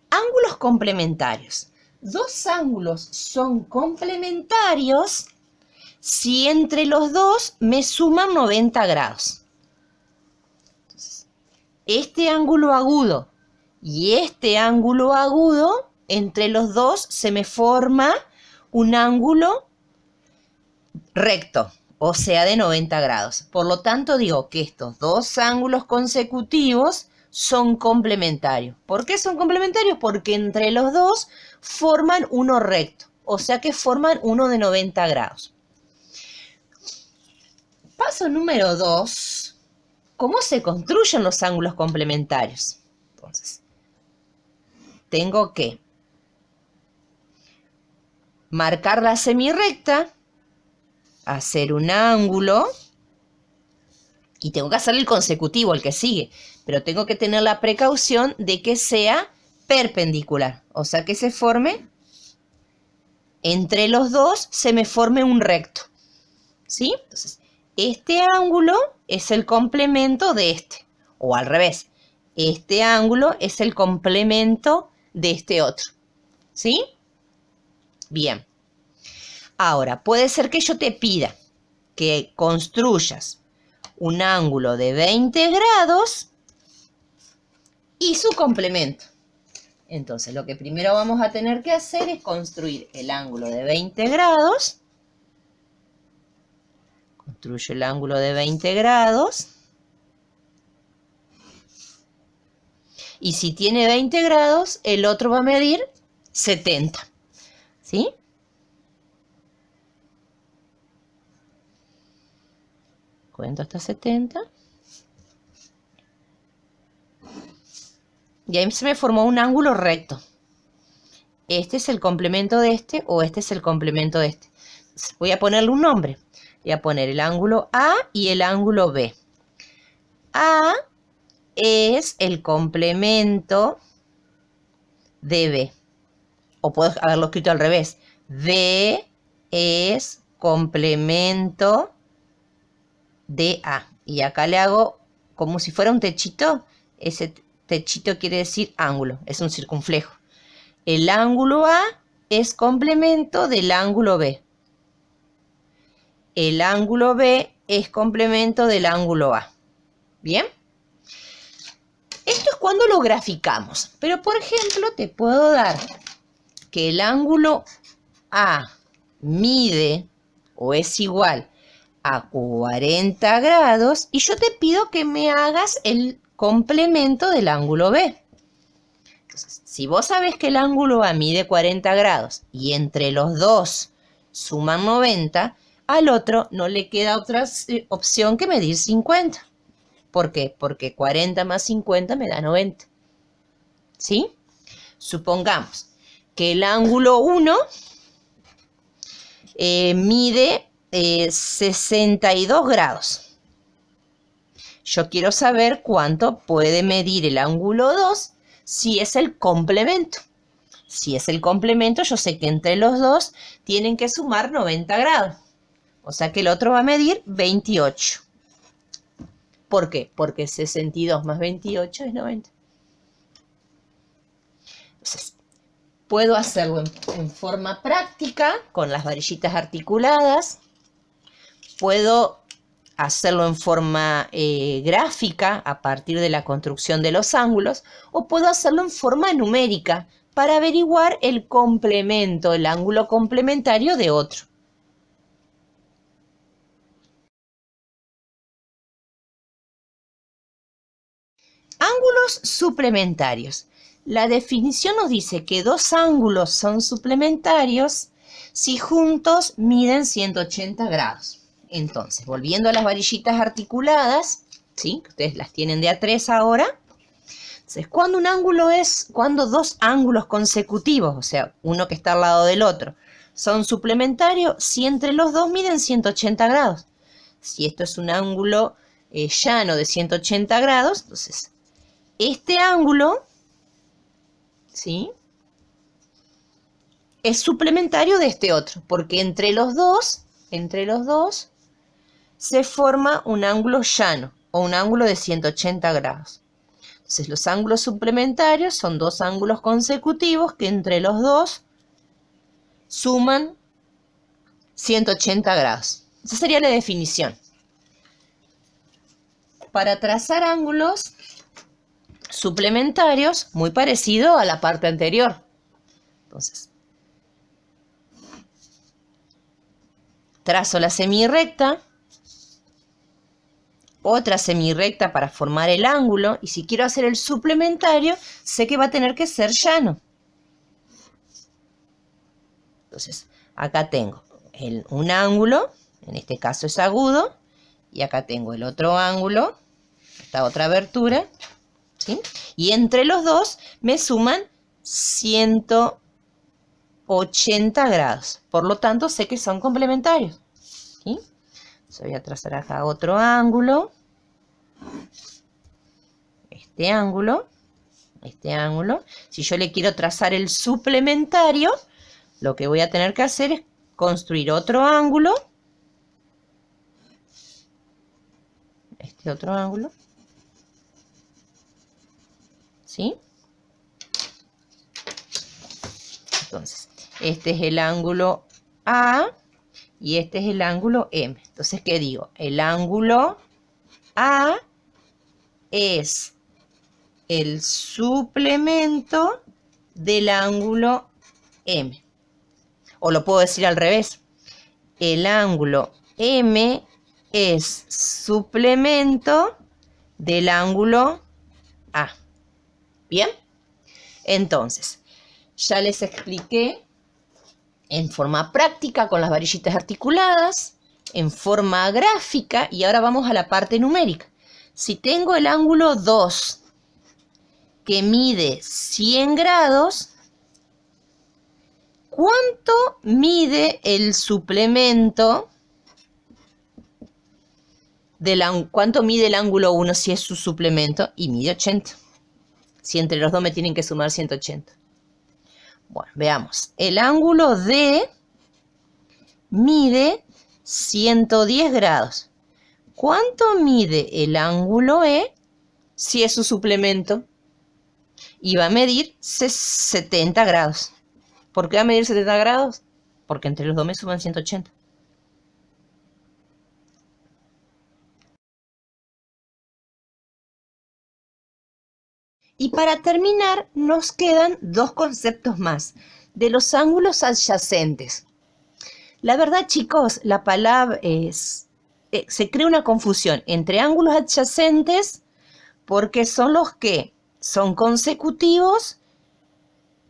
Ángulos complementarios. Dos ángulos son complementarios si entre los dos me suman 90 grados. Entonces, este ángulo agudo y este ángulo agudo, entre los dos se me forma un ángulo recto, o sea, de 90 grados. Por lo tanto, digo que estos dos ángulos consecutivos son complementarios. ¿Por qué son complementarios? Porque entre los dos forman uno recto, o sea que forman uno de 90 grados. Paso número 2. ¿Cómo se construyen los ángulos complementarios? Entonces, tengo que marcar la semirrecta, hacer un ángulo y tengo que hacer el consecutivo, el que sigue, pero tengo que tener la precaución de que sea perpendicular, o sea que se forme, entre los dos se me forme un recto, ¿sí? Entonces, este ángulo es el complemento de este, o al revés, este ángulo es el complemento de este otro, ¿sí? Bien. Ahora, puede ser que yo te pida que construyas un ángulo de 20 grados y su complemento. Entonces, lo que primero vamos a tener que hacer es construir el ángulo de 20 grados. Construyo el ángulo de 20 grados. Y si tiene 20 grados, el otro va a medir 70. ¿Sí? Cuento hasta 70. Y ahí se me formó un ángulo recto. Este es el complemento de este o este es el complemento de este. Voy a ponerle un nombre. Voy a poner el ángulo A y el ángulo B. A es el complemento de B. O puedo haberlo escrito al revés. B es complemento de A. Y acá le hago como si fuera un techito. Ese techito quiere decir ángulo. Es un circunflejo. El ángulo A es complemento del ángulo B. El ángulo B es complemento del ángulo A. ¿Bien? Esto es cuando lo graficamos. Pero, por ejemplo, te puedo dar que el ángulo A mide o es igual a 40 grados y yo te pido que me hagas el complemento del ángulo B. Entonces, si vos sabés que el ángulo A mide 40 grados y entre los dos suman 90, al otro no le queda otra opción que medir 50. ¿Por qué? Porque 40 más 50 me da 90. ¿Sí? Supongamos que el ángulo 1 mide 62 grados. Yo quiero saber cuánto puede medir el ángulo 2 si es el complemento. Si es el complemento, yo sé que entre los dos tienen que sumar 90 grados. O sea que el otro va a medir 28. ¿Por qué? Porque 62 más 28 es 90. Entonces, puedo hacerlo en forma práctica, con las varillitas articuladas. Puedo hacerlo en forma gráfica, a partir de la construcción de los ángulos. O puedo hacerlo en forma numérica, para averiguar el complemento, el ángulo complementario de otro. Ángulos suplementarios. La definición nos dice que dos ángulos son suplementarios si juntos miden 180 grados. Entonces, volviendo a las varillitas articuladas, ¿sí? Ustedes las tienen de A3 ahora. Entonces, cuando dos ángulos consecutivos, o sea, uno que está al lado del otro, son suplementarios si entre los dos miden 180 grados. Si esto es un ángulo llano de 180 grados, entonces este ángulo, ¿sí?, es suplementario de este otro, porque entre los dos se forma un ángulo llano o un ángulo de 180 grados. Entonces los ángulos suplementarios son dos ángulos consecutivos que entre los dos suman 180 grados. Esa sería la definición. Para trazar ángulos suplementarios, muy parecido a la parte anterior. Entonces, trazo la semirrecta, otra semirrecta para formar el ángulo, y si quiero hacer el suplementario, sé que va a tener que ser llano. Entonces, acá tengo un ángulo, en este caso es agudo, y acá tengo el otro ángulo, esta otra abertura, ¿sí? Y entre los dos me suman 180 grados. Por lo tanto, sé que son complementarios, ¿sí? Entonces voy a trazar acá otro ángulo. Este ángulo. Si yo le quiero trazar el suplementario, lo que voy a tener que hacer es construir otro ángulo. Este otro ángulo. ¿Sí? Entonces, este es el ángulo A y este es el ángulo M. Entonces, ¿qué digo? El ángulo A es el suplemento del ángulo M. O lo puedo decir al revés. El ángulo M es suplemento del ángulo A. ¿Bien? Entonces, ya les expliqué en forma práctica con las varillitas articuladas, en forma gráfica, y ahora vamos a la parte numérica. Si tengo el ángulo 2 que mide 100 grados, ¿cuánto mide el suplemento cuánto mide el ángulo 1 si es su suplemento? Y mide 80. Si entre los dos me tienen que sumar 180. Bueno, veamos. El ángulo D mide 110 grados. ¿Cuánto mide el ángulo E si es su suplemento? Y va a medir 70 grados. ¿Por qué va a medir 70 grados? Porque entre los dos me suman 180. Y para terminar, nos quedan dos conceptos más, de los ángulos adyacentes. La verdad, chicos, la palabra se crea una confusión entre ángulos adyacentes porque son los que son consecutivos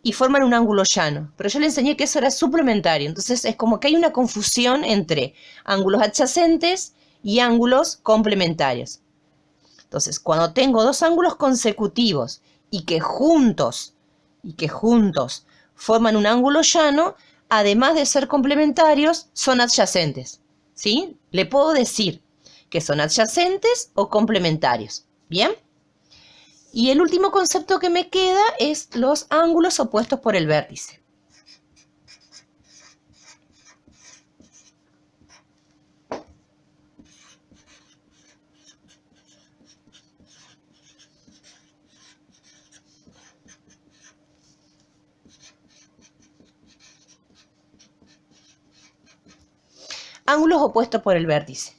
y forman un ángulo llano. Pero yo le enseñé que eso era suplementario, entonces es como que hay una confusión entre ángulos adyacentes y ángulos complementarios. Entonces, cuando tengo dos ángulos consecutivos y que juntos forman un ángulo llano, además de ser complementarios, son adyacentes, ¿sí? Le puedo decir que son adyacentes o complementarios, ¿bien? Y el último concepto que me queda es los ángulos opuestos por el vértice. Ángulos opuestos por el vértice.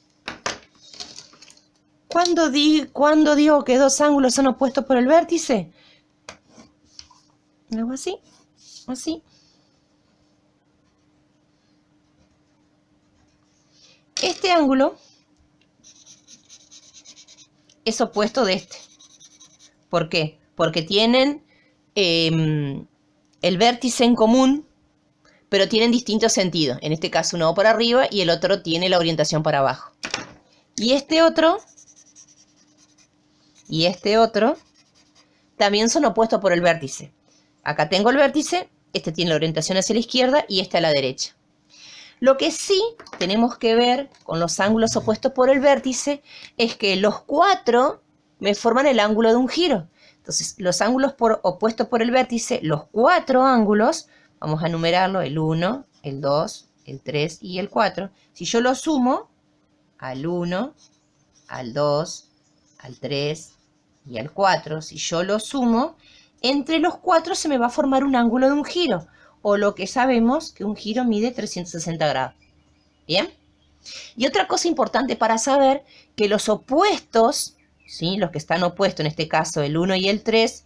¿Cuándo digo que dos ángulos son opuestos por el vértice? Algo así, así. Este ángulo es opuesto de este. ¿Por qué? Porque tienen el vértice en común, pero tienen distintos sentidos. En este caso uno va para arriba y el otro tiene la orientación para abajo. Y este otro también son opuestos por el vértice. Acá tengo el vértice, este tiene la orientación hacia la izquierda y este a la derecha. Lo que sí tenemos que ver con los ángulos opuestos por el vértice es que los cuatro me forman el ángulo de un giro. Entonces, los ángulos opuestos por el vértice, los cuatro ángulos, vamos a numerarlo, el 1, el 2, el 3 y el 4. Si yo los sumo, al 1, al 2, al 3 y al 4, si yo lo sumo, entre los 4 se me va a formar un ángulo de un giro, o lo que sabemos que un giro mide 360 grados. ¿Bien? Y otra cosa importante para saber, que los opuestos, ¿sí? Los que están opuestos, en este caso el 1 y el 3,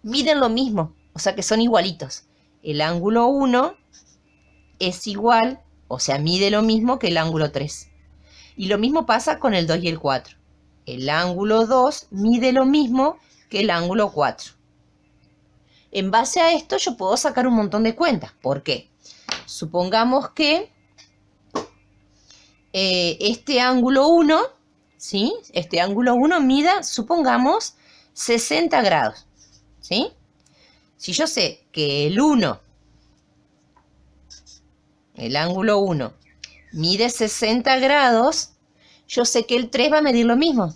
miden lo mismo, o sea que son igualitos. El ángulo 1 es igual, o sea, mide lo mismo que el ángulo 3. Y lo mismo pasa con el 2 y el 4. El ángulo 2 mide lo mismo que el ángulo 4. En base a esto yo puedo sacar un montón de cuentas. ¿Por qué? Supongamos que este ángulo 1, ¿sí? Este ángulo 1 mida, supongamos, 60 grados, ¿sí? Si yo sé que el ángulo 1, mide 60 grados, yo sé que el 3 va a medir lo mismo.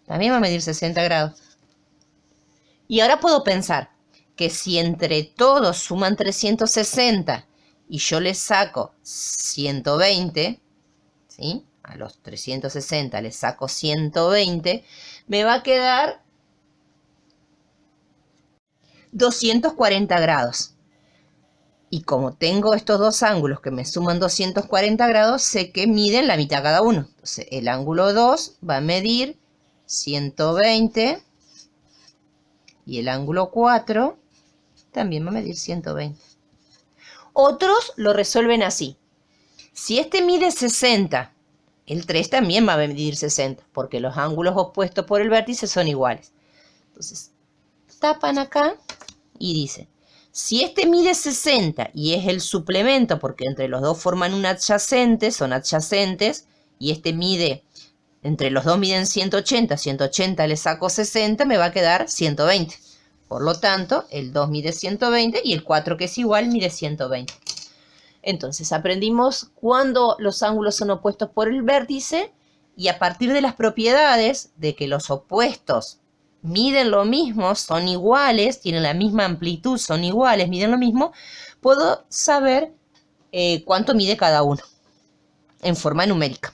También va a medir 60 grados. Y ahora puedo pensar que si entre todos suman 360 y yo les saco 120, ¿sí? A los 360 les saco 120, me va a quedar 240 grados. Y como tengo estos dos ángulos que me suman 240 grados, sé que miden la mitad cada uno. Entonces el ángulo 2 va a medir 120 y el ángulo 4 también va a medir 120. Otros lo resuelven así. Si este mide 60, el 3 también va a medir 60, porque los ángulos opuestos por el vértice son iguales. Entonces, tapan acá y dicen, si este mide 60 y es el suplemento, porque entre los dos forman un adyacente, son adyacentes, y este mide, entre los dos miden 180, 180 le saco 60, me va a quedar 120. Por lo tanto, el 2 mide 120 y el 4, que es igual, mide 120. Entonces, aprendimos cuándo los ángulos son opuestos por el vértice, y a partir de las propiedades de que los opuestos miden lo mismo, son iguales, tienen la misma amplitud, son iguales, miden lo mismo, puedo saber cuánto mide cada uno en forma numérica.